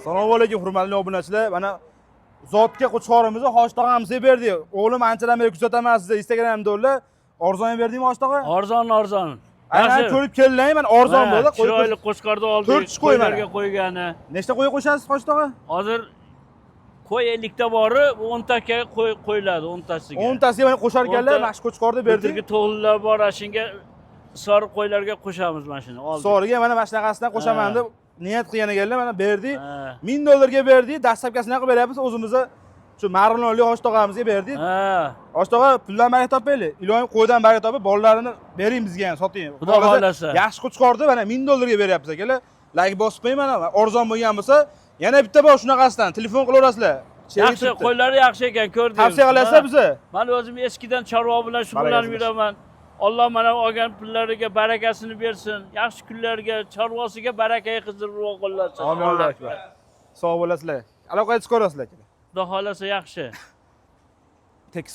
Assalomu alaykum hurmatli obunachilar. Mana zotga qo'chqorimizni Hoshtagamizga berdik. O'g'lim anchadan beri kuzataman sizni Instagramda ular. Arzon berdingmi Hoshtaga? Arzon. Aynan ko'rib kellang, men arzon bo'ldi. Chiroyli qo'chqorni oldik. 4 qo'y Qo'ylarga qo'ygani. Nechta qo'y qo'shasiz Hoshtaga? Hozir qo'y 50 ta bori, 10 ta qo'yiladi 10 tasiga. 10 tasiga mana qo'shar ekanlar, mana shu qo'chqorni berdik. Bularga to'g'lilar bor, shunga sori qo'ylarga qo'shamiz mana shuni. Oldik. Soriga mana shunaqasidan qo'shaman deb niyat qilgan ekanlar, mana berdik. $1000 ga berdik, dastlabkasini qilib beryapmiz o'zimizga. Shu Marlonli Hoshtagamizga berdik. Hoshtaga puldan baraka topaylik. Iloyim qo'ydan baraka topib, bolalarini bering bizga ham soting. Xudo xolasa. Yaxshi qo'chqordi, mana $1000 ga beryapmiz akalar. Like bosib qo'ying mana. Arzon bo'lgan bo'lsa, yana bitta bor shunaqasidan telefon qilaverasizlar. Yaxshi, qo'ylari yaxshi ekan, ko'rdingiz. Tavsiya qilasizlar bizni. Men o'zim eskidan chorva bilan shug'ullanib yuraman. Alloh mana olgan pullariga barakasini bersin. Yaxshi kunlarga, chorvasiga baraka qildirib qo'llasin. Amin. Sog' bo'lasizlar. Aloqaga chiqarasizlar. Xudo xolasa yaxshi.